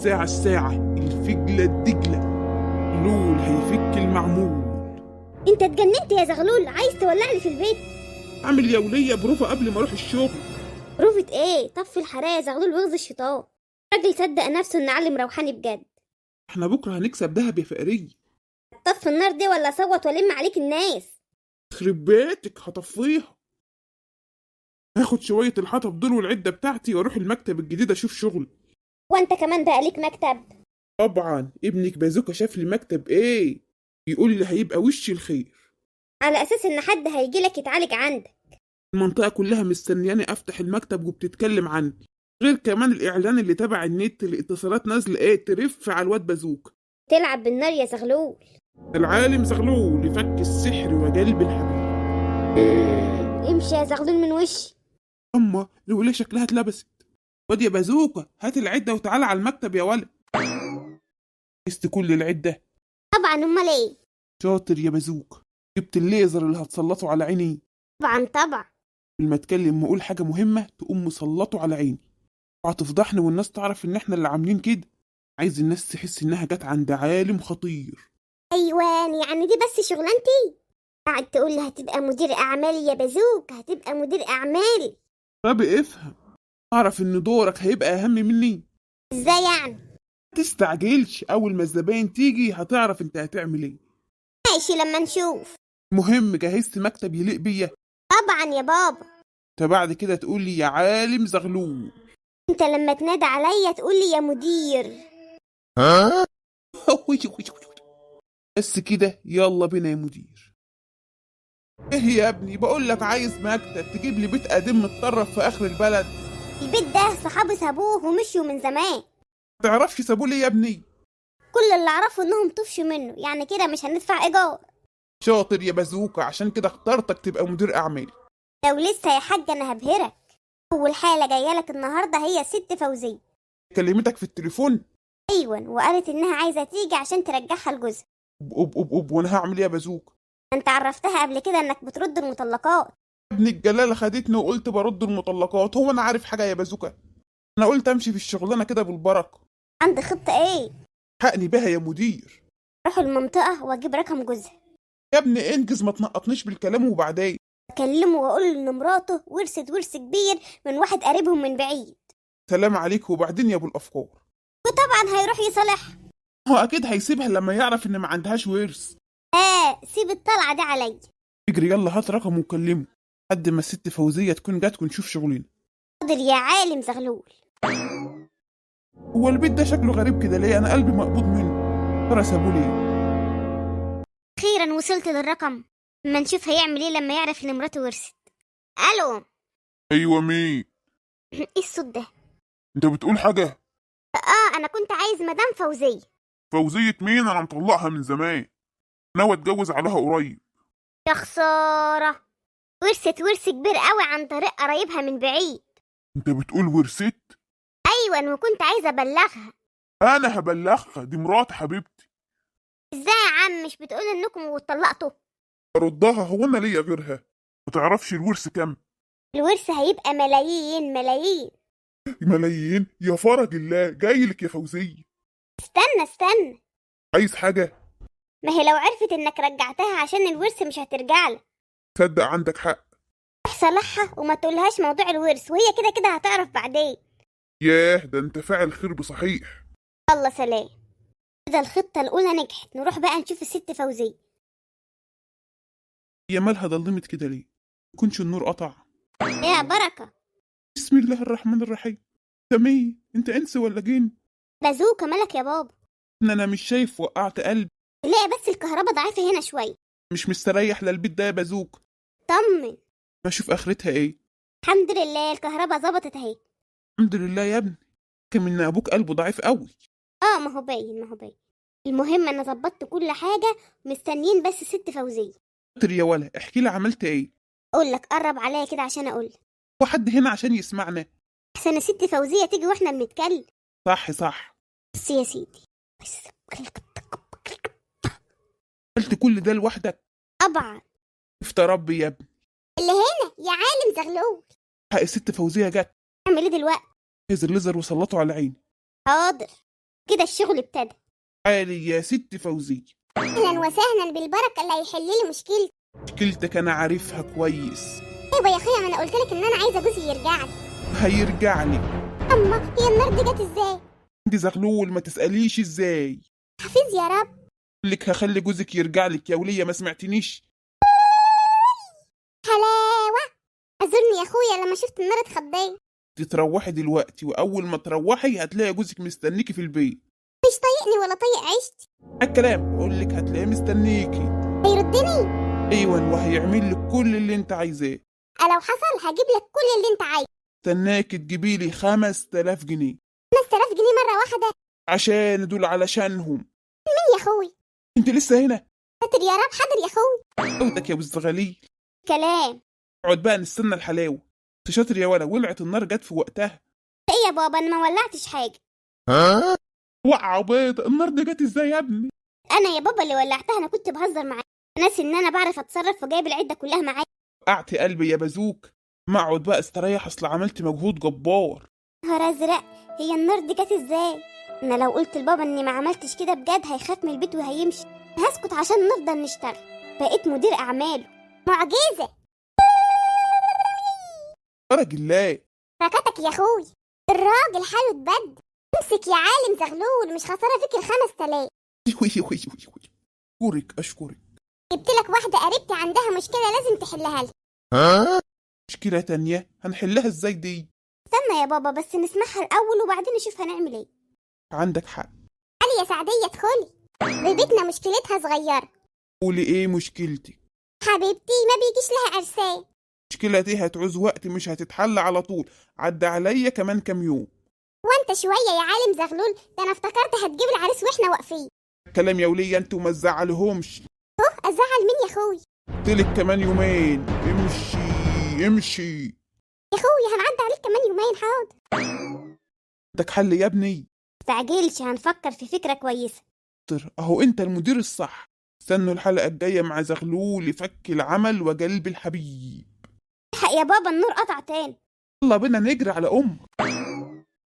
ساعة الساعة الفجلة الدجلة لول هيفك المعمول. انت اتجننت يا زغلول، عايز تولعني في البيت؟ عامل يا ولية بروفة قبل ما اروح الشغل. بروفة ايه؟ طفي الحرارة يا زغلول واغزي الشيطان. راجل صدق نفسه ان علي مروحاني بجد. احنا بكرة هنكسب دهب يا فقرية. طفي النار دي ولا صوت والم عليك الناس. يخرب بيتك هطفيها. هاخد شوية الحطب دول والعدة بتاعتي واروح المكتب الجديد اشوف شغل. وانت كمان بقى ليك مكتب؟ طبعا ابنك بازوكا شاف لي مكتب ايه، يقول لي هيبقى وش الخير. على اساس ان حد هيجيلك يتعالج عندك. المنطقة كلها مستنياني افتح المكتب وبتتكلم عني، غير كمان الاعلان اللي تبع النت الاتصالات نازلة ايه ترف على الواد بازوك. تلعب بالنار يا زغلول. العالم زغلول لفك السحر وجلب الحبيب. امشي يا زغلول من وشي. اما الوليه شكلها اتلبست. واد يا بازوكا هات العدة وتعالى على المكتب يا ولد. قست كل العدة. طبعا، امال ايه؟ شاطر يا بازوك، جبت الليزر اللي هتسلطه على عيني. طبعا. لما اتكلم واقول حاجة مهمة تقوم مسلطه على عيني. وهتفضحني والناس تعرف ان احنا اللي عاملين كده. عايز الناس تحس انها جت عند عالم خطير. ايوان، يعني دي بس شغلانتي؟ قاعد تقول لي هتبقى مدير اعمال يا بازوك، هتبقى مدير اعمال. طب افهم، اعرف ان دورك هيبقى اهم مني. ازاي يعني؟ متستعجلش، اول ما الزباين تيجي هتعرف انت هتعمل ايه. ماشي لما نشوف. المهم جهزت مكتب يليق بيا. طبعا يا بابا. انت بعد كده تقول لي يا عالم زغلول. انت لما تنادى عليا تقول لي يا مدير. ها بس كده يلا بينا يا مدير. ايه يا ابني بقول لك عايز مكتب تجيب لي بيت قديم متطرف في اخر البلد. البيت ده صحابي سابوه ومشيوا من زمان. تعرفش سابوه ليه يا ابني؟ كل اللي اعرفه انهم طفشوا منه، يعني كده مش هندفع ايجار. شاطر يا بازوكا، عشان كده اخترتك تبقى مدير اعمال. لو لسه يا حاج انا هبهرك. اول حاله جايه لك النهارده هي الست فوزيه. كلمتك في التليفون؟ ايوه، وقالت انها عايزه تيجي عشان ترجعها لجوزها. أب وانا هعمل ايه يا بازوكا؟ انت عرفتها قبل كده انك بترد المطلقات. ابن الجلاله خدتني وقلت برد المطلقات، هو انا عارف حاجه يا بازوكا؟ انا قلت امشي في الشغلانه كده بالبركه. عندي خطه ايه؟ حقني بها يا مدير. اروح المنطقه واجيب رقم جوزها. يا ابني انجز ما تنقطنيش بالكلام وبعدين. اكلمه واقول له ان مراته ورثت ورث كبير من واحد قريبهم من بعيد. سلام عليك وبعدين يا ابو الافكار. وطبعا هيروح يصالحها. هو اكيد هيسيبها لما يعرف ان ما عندهاش ورث. سيب الطلعه دي عليا. اجري يلا هات رقم وكلمه لحد ما الست فوزيه تكون جات ونشوف شغلنا. حاضر يا عالم زغلول. هو البيت ده شكله غريب كده ليه؟ انا قلبي مقبوض منه. ترى سابوه ليه؟ اخيرا وصلت للرقم. اما نشوف هيعمل ايه لما يعرف ان مراته ورثت. الو. ايوه مين؟ ايه الصوت ده؟ انت بتقول حاجه؟ انا كنت عايز مدام فوزيه. فوزيه مين؟ انا مطلقها من زمان، ناوي اتجوز عليها قريب. يا خساره. ورثت ورث كبير قوي عن طريق قرايبها من بعيد. انت بتقول ورثت؟ ايوه، وكنت عايزه ابلغها. انا هبلغها، دي مرات حبيبتي. ازاي يا عم مش بتقول انكم اتطلقتوا؟ اردها، هو انا ليا غيرها؟ ما تعرفش الورث كام؟ الورث هيبقى ملايين ملايين. ملايين؟ يا فرج الله جايلك يا فوزيه. استنى. عايز حاجه؟ ما هي لو عرفت انك رجعتها عشان الورث مش هترجعلك. تصدق عندك حق. روح صالحها وما تقولهاش موضوع الورث، وهي كده كده هتعرف بعدين. ياه ده انت فاعل خير بصحيح. الله سلام. كده الخطة الأولى نجحت، نروح بقى نشوف الست فوزية. هي مالها ضلمت كده ليه؟ يكونش النور قطع؟ يا بركة. بسم الله الرحمن الرحيم. انت مين؟ انت انس ولا جن؟ بازوكا مالك يا بابا؟ ان انا مش شايف، وقعت قلب. لا بس الكهرباء ضعيفة هنا شوية. مش مستريح للبيت ده يا بازوك. طمن. بشوف اخرتها ايه. الحمد لله الكهرباء ظبطت اهي. الحمد لله يا ابني، كمان ابوك قلبه ضعيف قوي. ما هو باين. المهم انا ظبطت كل حاجة، مستنيين بس ست فوزية. شاطر يا ولا، احكي لي عملت ايه. اقول لك، قرب عليا كده عشان اقول لك. هو حد هنا عشان يسمعنا؟ احسن الست فوزية تيجي واحنا بنتكلم. صح. بس يا سيدي. قلت كل ده لوحدك؟ طبعا. افت ربي يا ابني. اللي هنا يا عالم زغلول. حق الست فوزيه جت. اعمل ايه دلوقتي؟ هز الليزر وسلطه على عيني. حاضر. كده الشغل ابتدى. تعالي يا ست فوزية. اهلا وسهلا بالبركه اللي هيحل لي مشكلتي. مشكلتك انا عارفها كويس. ايوه يا اخويا، ما انا قلت لك ان انا عايزه جوزي يرجع لي. هيرجع لي. اما هي النار دي جت ازاي؟ انت زغلول، ما تسأليش ازاي. حفيظ يا رب. اقول لك هخلي جوزك يرجع لك يا ولية، ما سمعتنيش؟ حلاوه. اعذرني يا اخويا، لما شفت النار اتخضيت. تتروحي دلوقتي، واول ما تروحي هتلاقي جوزك مستنيكي في البيت. مش طايقني ولا طايق عيشتي. الكلام بقول لك هتلاقيه مستنيكي. هيردني. ايوه، وهيعمل لك كل اللي انت عايزاه. لو حصل هجيب لك كل اللي انت عايزه. استناك تجيبي لي 5000 جنيه. 5000 جنيه مره واحده؟ عشان دول علشانهم. مين يا اخوي؟ انت لسه هنا؟ ساتر يا رب. حاضر يا اخوي. عودك يا ابو الزغاليل. كلام. اقعد بقى نستنى الحلاوه. انت شاطر يا ولا، ولعت النار جت في وقتها. ايه يا بابا، انا ما ولعتش حاجه. وقع بيض، النار دي جت ازاي يا ابني؟ انا يا بابا اللي ولعتها، انا كنت بهزر معاك. ناسي ان انا بعرف اتصرف وجايب العده كلها معايا. وقعت قلبي يا بازوك. ما اقعد بقى استريح، اصل عملت مجهود جبار. نهار ازرق، هي النار دي جت ازاي؟ انا لو قلت لبابا اني ما عملتش كده بجد هيخاف من البيت وهيمشي. هسكت عشان نفضل نشتغل. بقيت مدير اعماله. معجزه. فرج الله. ركتك يا اخوي. الراجل حاله اتبدل. امسك يا عالم زغلول، مش خساره فيك ال5000. اشكرك اشكرك. جبت لك واحده قريبتي عندها مشكله لازم تحلها لها. مشكلة تانية هنحلها ازاي دي؟ استنى يا بابا بس نسمعها الاول وبعدين نشوف هنعمل ايه. عندك حق. علي يا سعديه ادخلي. بيبتنا مشكلتها صغيره. قولي ايه مشكلتك؟ حبيبتي ما بيجيش لها عرسان. المشكلة دي هتعوز وقت، مش هتتحل على طول. عدى عليا كمان كام يوم. وانت شويه يا عالم زغلول، ده انا افتكرت هتجيب العريس واحنا واقفين. كلام يا ولية انتوا ما تزعلهمش. ازعل مين يا اخوي؟ قلتلك كمان يومين. امشي امشي. يا اخوي هنعدي عليك كمان يومين. حاضر. عندك حل يا ابني؟ متستعجلش، هنفكر في فكره كويسه. اهو انت المدير الصح. استنوا الحلقة الجاية مع زغلول يفك العمل وقلب الحبيب. الحق يا بابا، النور قطع تاني. يلا بينا نجري على